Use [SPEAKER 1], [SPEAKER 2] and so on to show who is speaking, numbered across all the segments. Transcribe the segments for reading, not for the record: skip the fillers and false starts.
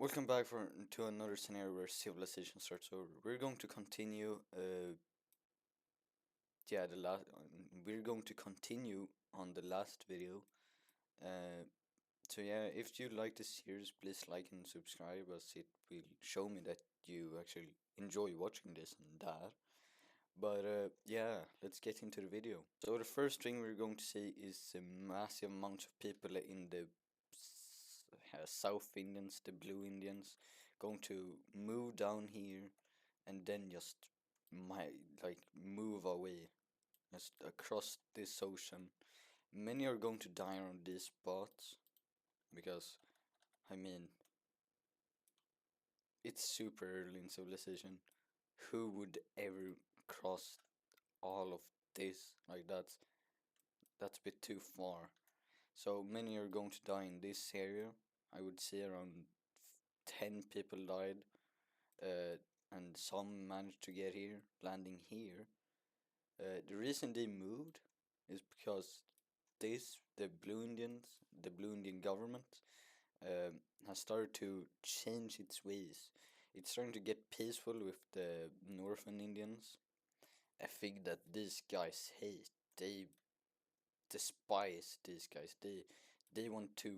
[SPEAKER 1] Welcome back to another scenario where civilization starts over. We're going to continue. We're going to continue on the last video. So yeah, if you like this series, please like and subscribe, as it will show me that you actually enjoy watching this and that. But yeah, let's get into the video. So the first thing we're going to see is a massive amount of people in the South Indians, the Blue Indians, going to move down here and then just move away just across this ocean. Many are going to die on these spots because I mean it's super early in civilization. Who would ever cross all of this? Like that's a bit too far. So many are going to die in this area. I would say around 10 people died, and some managed to get here, landing here. The reason they moved is because the Blue Indian government, has started to change its ways. It's starting to get peaceful with the Northern Indians. I think that these guys hate, they despise these guys. They want to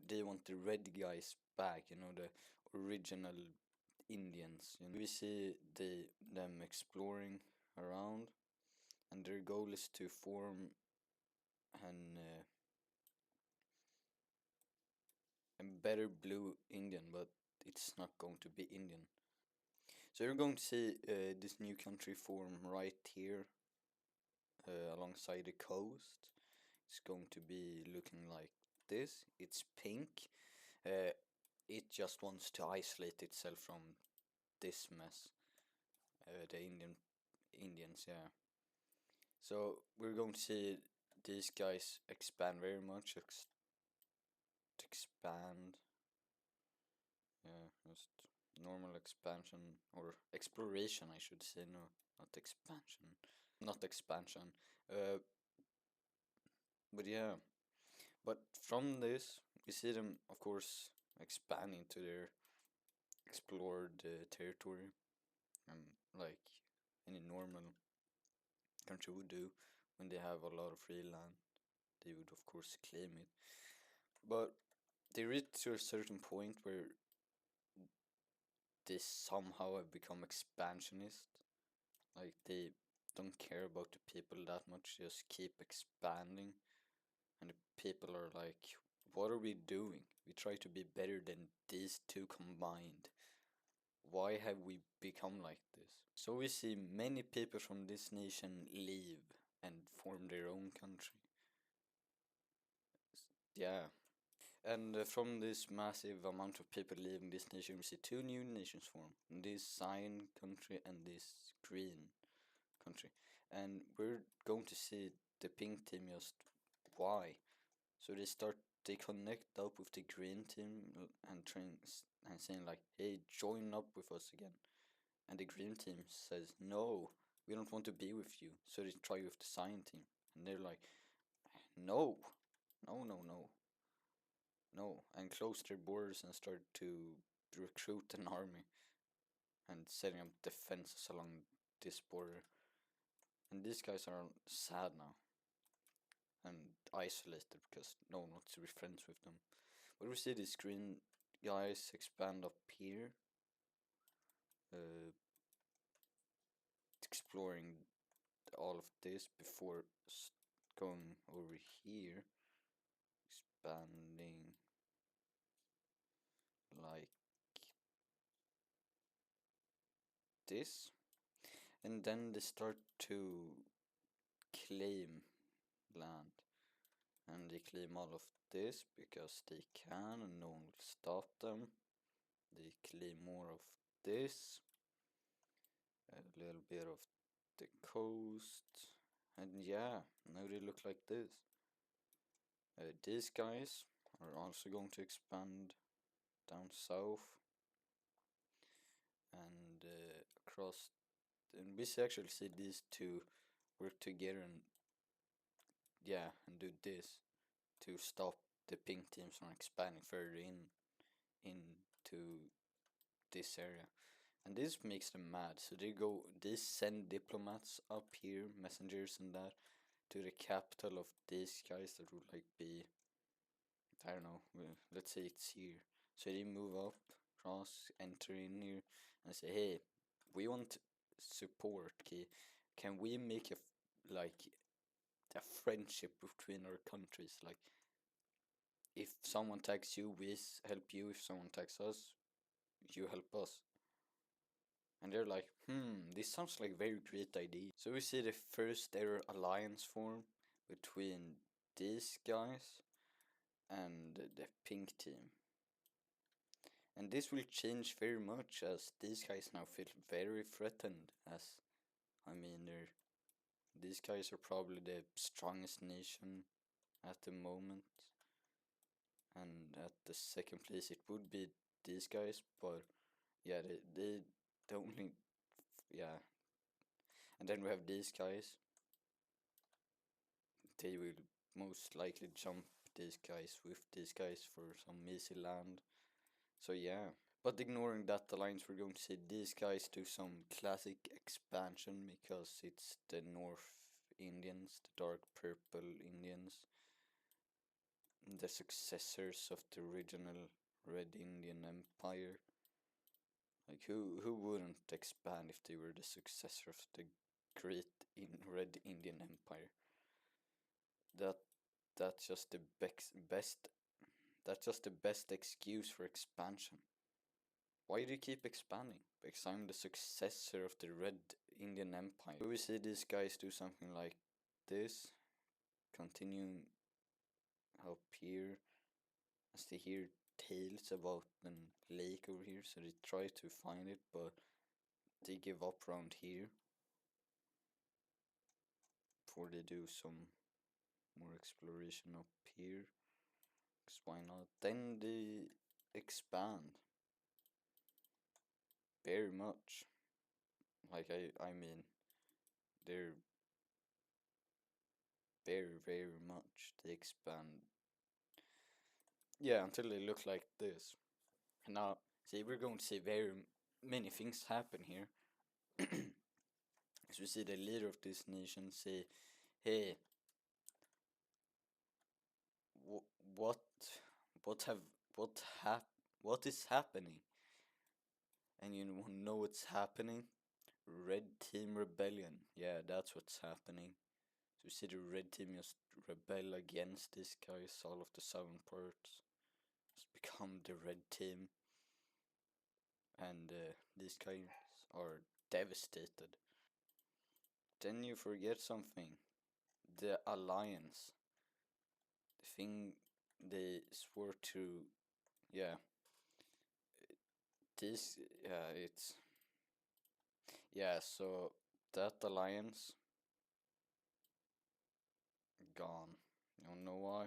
[SPEAKER 1] they want the red guys back, the original Indians. We see them exploring around, and their goal is to form an a better blue Indian, but it's not going to be Indian. So you're going to see this new country form right here, alongside the coast. It's going to be looking like this. It's pink. Uh, it just wants to isolate itself from this mess. The Indians, yeah. So we're going to see these guys expand very much. Expand. Yeah, just normal expansion or exploration, I should say. No, not expansion. Not expansion. Uh, but yeah. But from this, we see them, of course, expanding to their explored territory, and like any normal country would do when they have a lot of free land, they would of course claim it. But they reach to a certain point where they somehow have become expansionist. Like they don't care about the people that much, just keep expanding. And the people are like, what are we doing? We try to be better than these two combined. Why have we become like this? So we see many people from this nation leave and form their own country. Yeah. And from this massive amount of people leaving this nation, we see two new nations form. This cyan country and this green country. And we're going to see the pink team just why. So they connect up with the green team and saying like, hey, join up with us again. And the green team says, no, we don't want to be with you. So they try with the cyan team. And they're like, no, no, no, no. No, and close their borders and start to recruit an army and setting up defenses along this border. And these guys are sad now and isolated because no one wants to be friends with them. But we see these green guys expand up here, exploring all of this before going over here, expanding like this, and then they start to claim land, and they claim all of this because they can and no one will stop them. They claim more of this, a little bit of the coast, and yeah, now they look like this. These guys are also going to expand down south and across, and we actually see these two work together and yeah, and do this to stop the pink teams from expanding further in to this area. And this makes them mad. So they send diplomats up here, messengers and that, to the capital of these guys that would like be, I don't know, let's say it's here. So they move up, cross, enter in here, and say, hey, we want support, okay? Can we make like a friendship between our countries? Like, if someone attacks you, we help you. If someone attacks us, you help us. And they're like, this sounds like a very great idea. So we see the first ever alliance form between these guys and the pink team. And this will change very much as these guys now feel very threatened, as, I mean, these guys are probably the strongest nation at the moment. And at the second place it would be these guys, but yeah, the only, yeah. And then we have these guys. They will most likely jump these guys with these guys for some easy land. So yeah. But ignoring that alliance, we're going to see these guys do some classic expansion because it's the North Indians, the dark purple Indians, the successors of the original Red Indian Empire. Like who wouldn't expand if they were the successor of the great Red Indian Empire? That that's just the best. That's just the best excuse for expansion. Why do you keep expanding? Because I'm the successor of the Red Indian Empire. So we see these guys do something like this, continuing up here as they hear tales about the lake over here, so they try to find it, but they give up around here before they do some more exploration up here. Cause why not? Then they expand very much. Like I mean, they're very much. They expand. Yeah, until they look like this. And now, see, we're going to see very many things happen here. As we see the leader of this nation say, "Hey, what, what have, what what is happening?" And you know what's happening? Red Team Rebellion. Yeah, that's what's happening. So we see the Red Team just rebel against these guys, all of the southern parts. Just become the Red Team. And these guys are devastated. Then you forget something. The Alliance. The thing they swore to. Yeah. This. Yeah, it's. Yeah, so that alliance. Gone. You don't know why?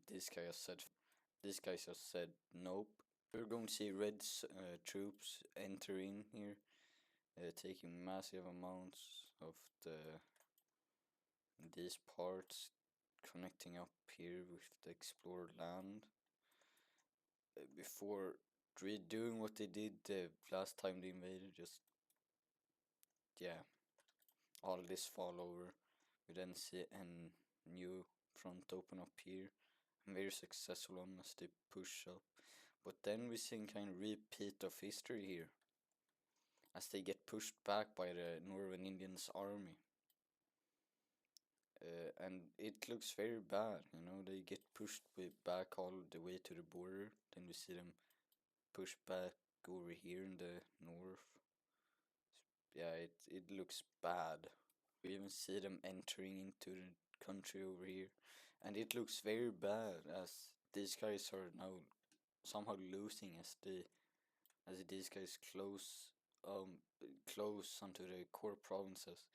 [SPEAKER 1] This guy has said. This guy has said nope. We're going to see red troops enter in here, taking massive amounts of these parts, connecting up here with the explored land. Before redoing what they did the last time they invaded, just yeah, all this fall over. We then see a new front open up here. Very successful one as they push up. But then we see kind of repeat of history here, as they get pushed back by the Northern Indians army. And it looks very bad, you know, they get pushed back all the way to the border. Then we see them push back over here in the north. Yeah, it looks bad. We even see them entering into the country over here. And it looks very bad as these guys are now somehow losing as these guys close onto the core provinces.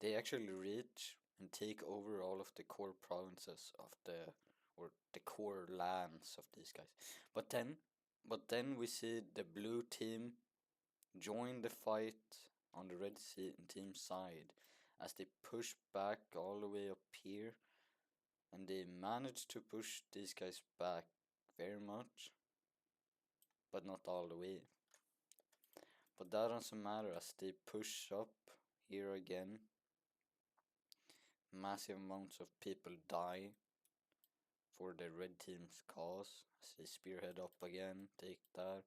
[SPEAKER 1] They actually reach and take over all of the core provinces of the core lands of these guys. But then we see the blue team join the fight on the red team side as they push back all the way up here, and they manage to push these guys back very much. but not all the way. But that doesn't matter as they push up here again. Massive amounts of people die for the red team's cause. As they spearhead up again, take that.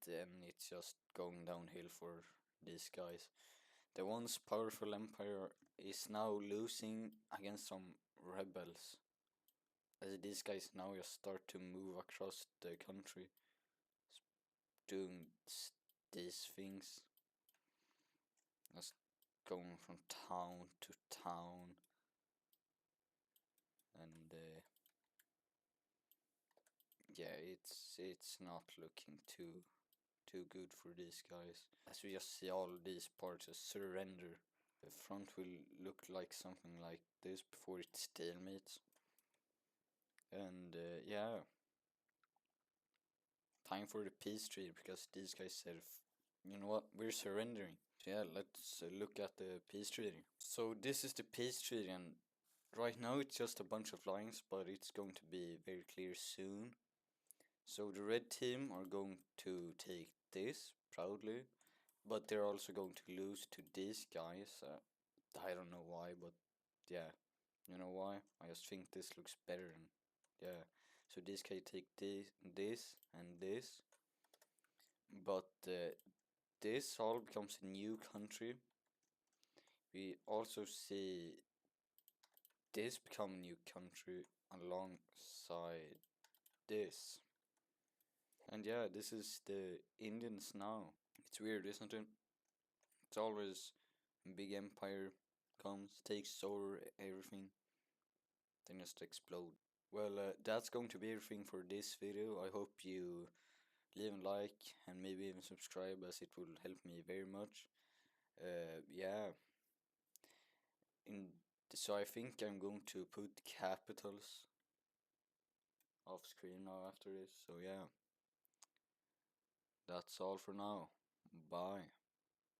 [SPEAKER 1] Then it's just going downhill for these guys. The once powerful empire is now losing against some rebels. As these guys now just start to move across the country, doing these things. Just going from town to town. And yeah, it's not looking too good for these guys. As we just see all these parts just surrender. The front will look like something like this before it stalemates. And yeah, time for the peace treaty because these guys said, you know what, we're surrendering. So yeah, let's look at the peace treaty. So this is the peace treaty, and right now it's just a bunch of lines, but it's going to be very clear soon. So the red team are going to take this proudly, but they're also going to lose to these guys. I don't know why, but yeah, you know why? I just think this looks better. And yeah, so this guy take this and this, but this all becomes a new country. We also see this become a new country alongside this. And yeah, this is the Indians now. It's weird, isn't it? It's always a big empire comes, takes over everything, then just explode. Well, that's going to be everything for this video. I hope you leave a like and maybe even subscribe, as it will help me very much. Yeah. So I think I'm going to put capitals off screen now after this. So yeah, that's all for now. Bye.